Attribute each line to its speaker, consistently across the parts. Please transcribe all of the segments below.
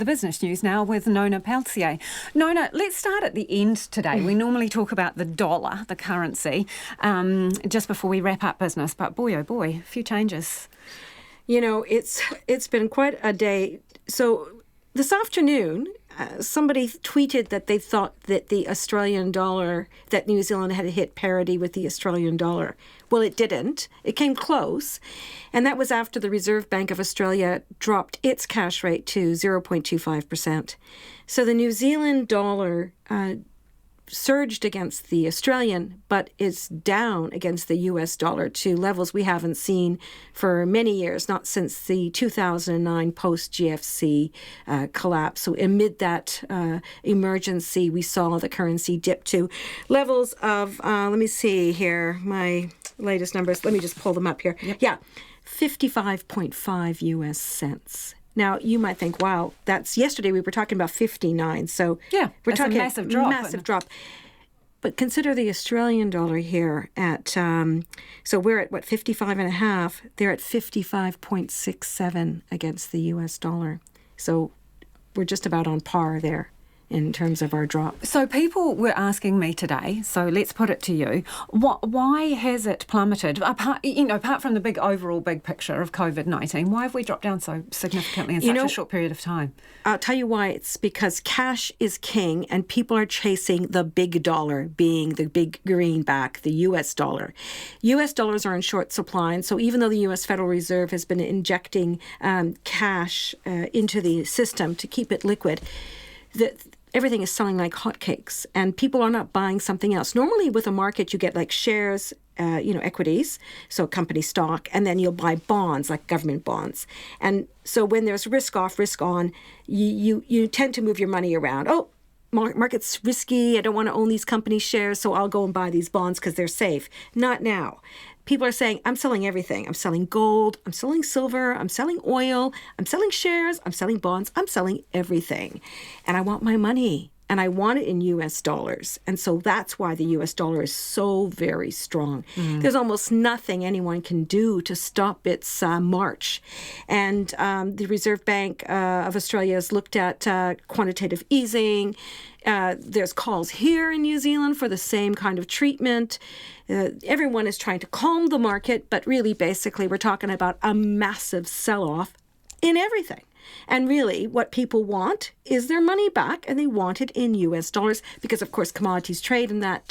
Speaker 1: The business news now with Nona Peltier. Nona, let's start at the end today. We normally talk about the dollar, the currency, just before we wrap up business. But boy, oh boy, a few changes.
Speaker 2: You know, it's been quite a day. So this afternoon, somebody tweeted that they thought that the Australian dollar, that New Zealand had hit parity with the Australian dollar. Well, it didn't. It came close. And that was after the Reserve Bank of Australia dropped its cash rate to 0.25%. So the New Zealand dollar surged against the Australian, but is down against the US dollar to levels we haven't seen for many years, not since the 2009 post-GFC collapse. So amid that emergency, we saw the currency dip to levels of, let me see here, my latest numbers. Let me just pull them up here.
Speaker 1: Yep.
Speaker 2: Yeah, 55.5 US cents. Now, you might think, wow, that's yesterday we were talking about 59. So
Speaker 1: yeah,
Speaker 2: we're talking
Speaker 1: a massive drop.
Speaker 2: Massive drop. But consider the Australian dollar here at, so we're at, 55.5. They're at 55.67 against the US dollar. So we're just about on par there in terms of our drop.
Speaker 1: So people were asking me today, so let's put it to you, why has it plummeted? Apart from the big picture of COVID-19, why have we dropped down so significantly in such a short period of time?
Speaker 2: I'll tell you why. It's because cash is king and people are chasing the big dollar, being the big greenback, the US dollar. US dollars are in short supply, and so even though the US Federal Reserve has been injecting cash into the system to keep it liquid, everything is selling like hotcakes, and people are not buying something else. Normally with a market, you get like shares, equities, so company stock, and then you'll buy bonds, like government bonds. And so when there's risk off, risk on, you tend to move your money around. Oh, market's risky. I don't want to own these company shares, so I'll go and buy these bonds because they're safe. Not now. People are saying, I'm selling everything. I'm selling gold. I'm selling silver. I'm selling oil. I'm selling shares. I'm selling bonds. I'm selling everything. And I want my money. And I want it in US dollars. And so that's why the US dollar is so very strong. There's almost nothing anyone can do to stop its march. And the Reserve Bank of Australia has looked at quantitative easing. There's calls here in New Zealand for the same kind of treatment. Everyone is trying to calm the market, but really, basically, we're talking about a massive sell-off in everything. And really, what people want is their money back, and they want it in U.S. dollars because, of course, commodities trade in that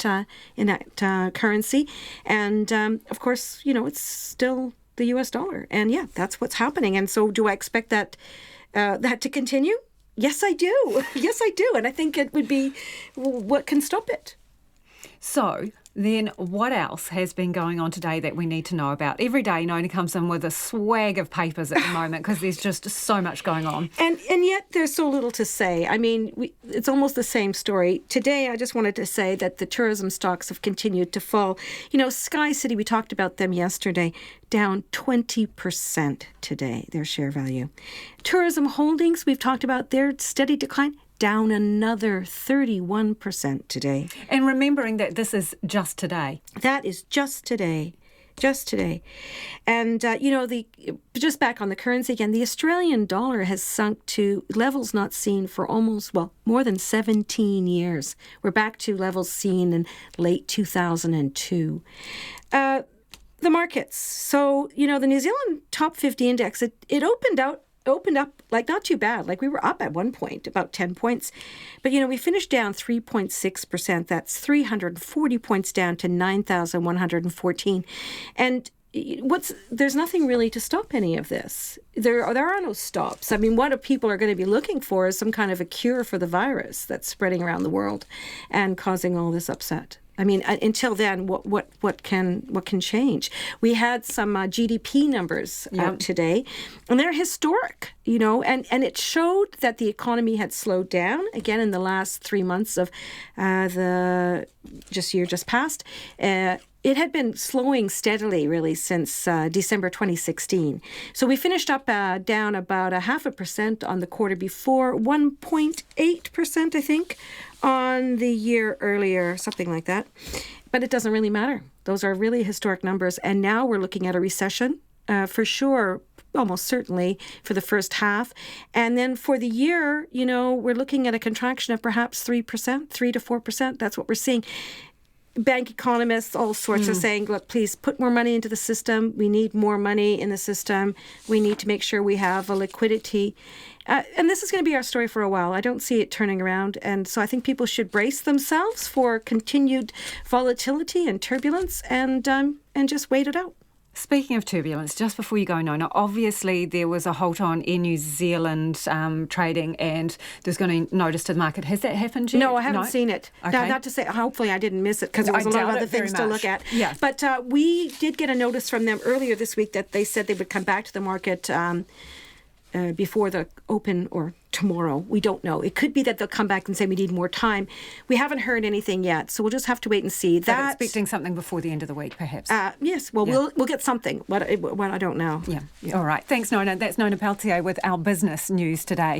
Speaker 2: currency. And, of course, it's still the U.S. dollar. And, yeah, that's what's happening. And so do I expect that to continue? Yes, I do. Yes, I do. And I think it would be what can stop it.
Speaker 1: So then what else has been going on today that we need to know about? Every day Nona comes in with a swag of papers at the moment because there's just so much going on.
Speaker 2: And yet there's so little to say. I mean, it's almost the same story. Today I just wanted to say that the tourism stocks have continued to fall. Sky City, we talked about them yesterday, down 20% today, their share value. Tourism Holdings, we've talked about their steady decline, down another 31% today.
Speaker 1: And remembering that this is just today.
Speaker 2: That is just today. Just today. And, just back on the currency again, the Australian dollar has sunk to levels not seen for more than 17 years. We're back to levels seen in late 2002. The markets. So, the New Zealand Top 50 Index, it opened up like not too bad. Like we were up at one point, about 10 points. But, we finished down 3.6%. That's 340 points down to 9,114. And there's nothing really to stop any of this. There are no stops. I mean, what people are going to be looking for is some kind of a cure for the virus that's spreading around the world and causing all this upset. I mean, until then, what can change? We had some GDP numbers out today, and they're historic, and it showed that the economy had slowed down again in the last 3 months of the year just past. It had been slowing steadily, really, since December 2016. So we finished up down about 0.5% on the quarter before, 1.8%, I think, on the year earlier, something like that. But it doesn't really matter. Those are really historic numbers. And now we're looking at a recession, for sure, almost certainly for the first half. And then for the year, we're looking at a contraction of perhaps 3%, 3 to 4%. That's what we're seeing. Bank economists, all sorts, are saying, look, please put more money into the system. We need more money in the system. We need to make sure we have a liquidity. And this is going to be our story for a while. I don't see it turning around. And so I think people should brace themselves for continued volatility and turbulence and just wait it out.
Speaker 1: Speaking of turbulence, just before you go, Nona, obviously there was a halt on Air New Zealand trading and there's going to notice to the market. Has that happened yet?
Speaker 2: No, I haven't seen it.
Speaker 1: Okay.
Speaker 2: Now, not to say, hopefully I didn't miss it because there was a lot of other things to look at.
Speaker 1: Yeah.
Speaker 2: But we did get a notice from them earlier this week that they said they would come back to the market before the open or tomorrow. We don't know. It could be that they'll come back and say we need more time. We haven't heard anything yet, so we'll just have to wait and see.
Speaker 1: That expecting something before the end of the week, perhaps.
Speaker 2: Yes. Well, we'll get something. What I don't know.
Speaker 1: Yeah. All right. Thanks, Nona. That's Nona Peltier with our business news today.